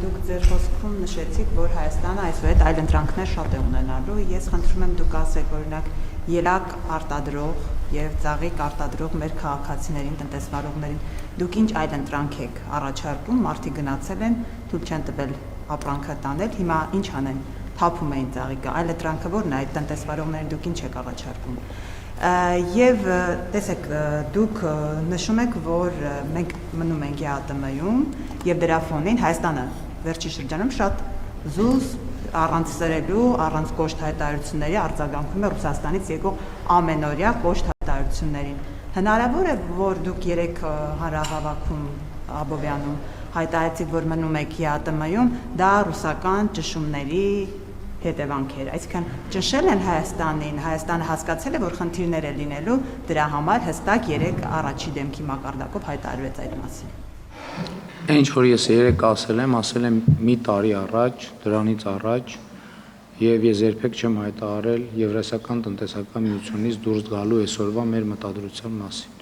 դուք ձեր խոսքում նշեցիք, որ Հայաստանը այսուհետ այլ ընտրանքներ շատ է ունենալու։ Ես խնդրում եմ դուք ասեք, օրինակ, ելակ արտադրող եւ ծաղիկ արտադրող մեր քաղաքացիներին, տնտեսվարողներին, դուք ինչ այլ ընտրանք եք առաջարկում, մարդիկ գնացել են, թույլ չեն տվել ապրանքը տանել, հիմա ինչ անեն, թափում էին ծաղիկը, այլ ընտրանքը որն է, այդ տնտեսվարողներին դուք ինչ եք առաջարկում։ Եվ տեսեք, դուք նշում եք, որ մենք մնում ենք ԵԱՏՄ-ում եւ դրա ֆոնին Հայաստանը վերջի շրջանում շատ զուզ առանց սրելու, առանց կոշտ հայտարարությունների արձագանքում է Ռուսաստանից եկող ամենօրյա կոշտ հայտարարություններին։ Հնարավոր է, որ դուք երեք հանրահավաքում Աբովյանում հայտարարեցիք, որ մնում եք ԵԱՏՄ-ում, դա ռուսական ճնշումների հետևանքեր, այսինքն ճնշել են Հայաստանին, Հայաստանը հասկացել է, որ խնդիրներ է լինելու, դրա համար հստակ երեք առաջի դեմքի մակարդակով հայտարարվեց այդ մասին։ Ինչ որ ես երեք ասել եմ մի տարի առաջ, դրանից առաջ, եւ ես երբեք չեմ հայտարարել Եվրասիական տնտեսական միությունից դուրս գալու այսօրվա մեր մտադրության մասին։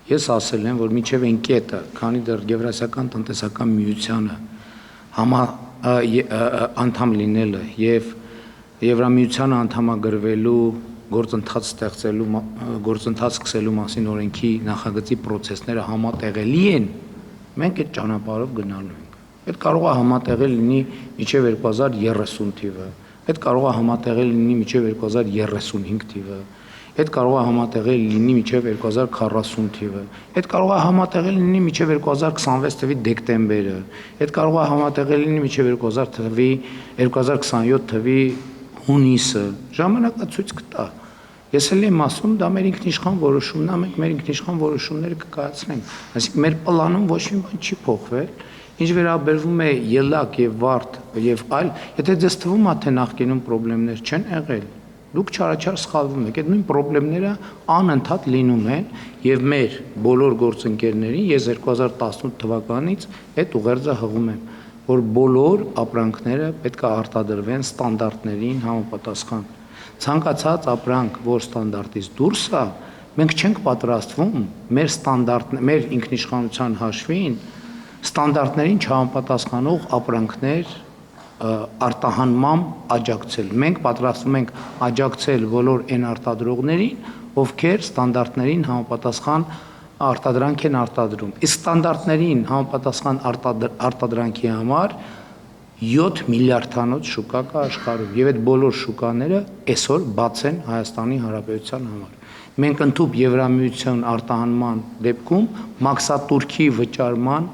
Ես ասել եմ, որ մինչև այն կետը, քանի դեռ Եվրասիական տնտեսական միությանը անդամ լինելը եւ Եվրամիությանը անդամագրվելու գործընթաց սկսելու մասին օրենքի նախագծի process-ները համատեղելի են, մենք այդ ճանապարհով գնալու ենք։ Այդ կարող է համատեղել լինի մինչև 2030 թիվը, այդ կարող է համատեղել լինի մինչև 2035 թիվը, այդ կարող է համատեղել լինի մինչև 2040 թիվը, այդ կարող է համատեղել լինի մինչև 2026 թվի դեկտեմբերը, այդ կարող է համատեղել լինի մինչև 2027 թվի հունիսը, ժամանակը ցույց կտա։ Ես էլ եմ ասում, դա մեր ինքնիշխան որոշումն է, մենք մեր ինքնիշխան որոշումները կկայացնենք։ Այսինքն մեր պլանում ոչ մի բան չի փոխվել, ինչ վերաբերվում է ելակ եւ վարդ եւ այլ, եթե ձեզ թվում է, թե նախկինում խնդիրներ չեն եղել, դուք չարաչար սխալվում եք, այդ նույն խնդիրները անընդհատ լինում են եւ մեր բոլոր գործընկերներին ես 2018 թվականից այդ ուղերձը հղում եմ, որ բոլոր ապրանքները պետք է արտադրվեն ստանդարտներին համապատասխան։ Ցանկացած ապրանք, որ ստանդարտից դուրս է, մենք չենք պատրաստվում մեր ինքնիշխանության հաշվին ստանդարտներին չհամապատասխանող ապրանքներ արտահանման աջակցել։ Մենք պատրաստվում ենք աջակցել բոլոր այն արտադրողներին, ովքեր ստանդարտներին համապատասխան արտադրանք են արտադրում։ Իսկ ստանդարտներին համապատասխան արտադրանքի համար 7 միլիարդանոց շուկա կա աշխարհում եւ այդ բոլոր շուկաները այսօր բաց են Հայաստանի Հանրապետության համար։ Մենք ընդհանուր Եվրամիության արտահանման դեպքում մաքսատուրքի վճարման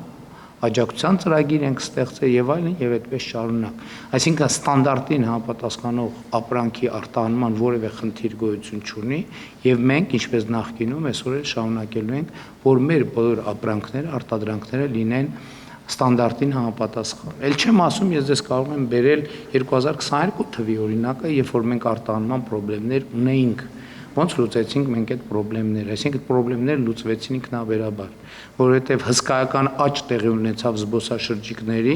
աջակցության ծրագիր ենք ստեղծել եւ այլն եւ այդպես շարունակ։ Այսինքն ստանդարտին համապատասխանող ապրանքի արտահանման որևէ խնդիր գոյություն չունի եւ մենք ինչպես նախկինում այսօր էլ շարունակելու ենք, որ մեր բոլոր ապրանքները, արտադրանքները լինեն ստանդարտին համապատասխան։ Էլ չեմ ասում, ես ձեզ կարող եմ բերել 2022 թվի օրինակը, երբ որ մենք արտահանման խնդիրներ ունեինք։ Ոնց լուծեցինք մենք այդ խնդիրները, այսինքն այդ խնդիրները լուծվեցին ինքնաբերաբար, որովհետև հսկայական աճ տեղի ունեցավ զբոսաշրջիկների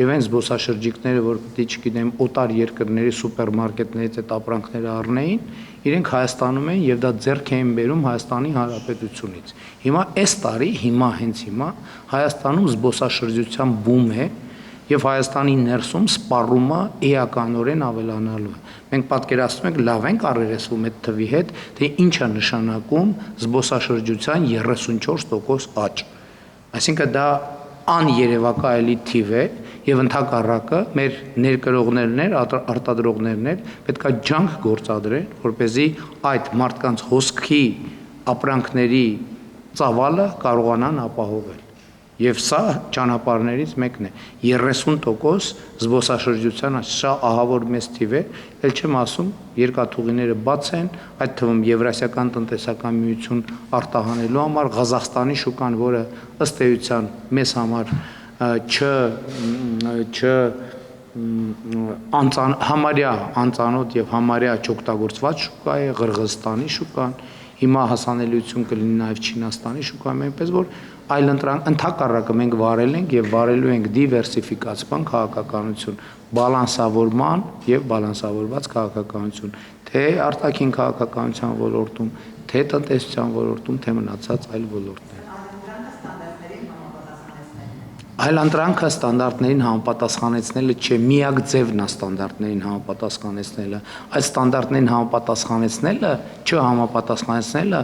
եւ այն զբոսաշրջիկները, որ պետք է, չգիտեմ, օտար երկրների սուպերմարկետներից այդ ապրանքները առնեին, իրենք Հայաստանում են եւ դա ձեռք էին բերում Հայաստանի Հանրապետությունից։ Հիմա այս տարի, հենց հիմա Հայաստանում զբոսաշրջության բում է եւ Հայաստանի ներսում սպառումը էականորեն ավելանալու է։ Մենք պատկերացնում ենք լավ ենք առերեսվում այդ թվի հետ, թե ինչ է նշանակում զբոսաշրջության 34% աճ։ Այսինքն դա աներևակայելի թիվ է եւ ընդհակառակը մեր ներկրողներն, արտադրողներն պետք է ջանք գործադրեն, որպեսզի այդ մարդկանց հոսքի ապրանքների ծավալը կարողանան ապահովել։ Եվ սա ճանապարհներից մեկն է 30% զբոսաշրջության սա ահավոր մեծ թիվ է, ել չեմ ասում երկաթուղիները բաց են, այդ թվում Եվրասիական տնտեսական միություն արտահանելու համար Ղազախստանի շուկան, որը ըստ էության մեզ համար համարյա անծանոթ եւ համարյա չօգտագործված շուկա է, Ղրղըզստանի շուկան, հիմա հասանելիություն կլինի նաեւ Չինաստանի շուկայում, այնպես որ այլ ընդհակառակը մենք վարել ենք եւ վարելու ենք դիվերսիֆիկացման քաղաքականություն, բալանսավորման եւ բալանսավորված քաղաքականություն, թե արտաքին քաղաքականության ոլորտում, թե տնտեսության ոլորտում, թե մնացած այլ ոլորտներ։ Այլանդրանքը ստանդարտներին համապատասխանեցնելը չէ, միակ ձևն է ստանդարտներին համապատասխանեցնելը։ Այդ ստանդարտներին համապատասխանեցնելը, չհամապատասխանեցնելը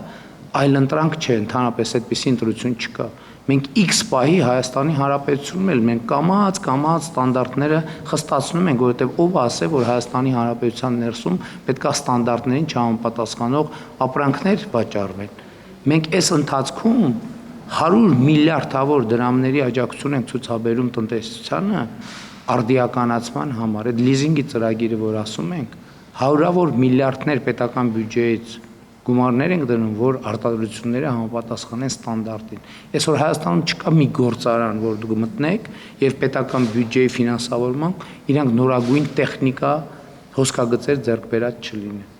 այլընտրանք չէ, ընդհանրապես այդպիսի ընտրություն չկա։ Մենք X պահի Հայաստանի Հանրապետությունում էլ մենք կամած ստանդարտները խստացնում ենք, որովհետև ով ասե, որ Հայաստանի Հանրապետության ներսում պետքա ստանդարտներին չհամապատասխանող ապրանքներ վաճառվեն։ Մենք այս ընթացքում 100 միլիարդավոր դրամների աջակցություն ենք ցուցաբերում տնտեսությանը արդիականացման համար։ Այդ լիզինգի ծրագիրը, որ ասում ենք, հարյուրավոր միլիարդներ պետական բյուջեից գումարներ ենք դնում, որ արտադրությունները համապատասխանեն ստանդարտին։ Այսօր Հայաստանում չկա մի գործարան, որ դուք մտնեք եւ պետական բյուջեի ֆինանսավորման իրանք նորագույն տեխնիկա հոսքագծեր ձեռք բերած չլինեն։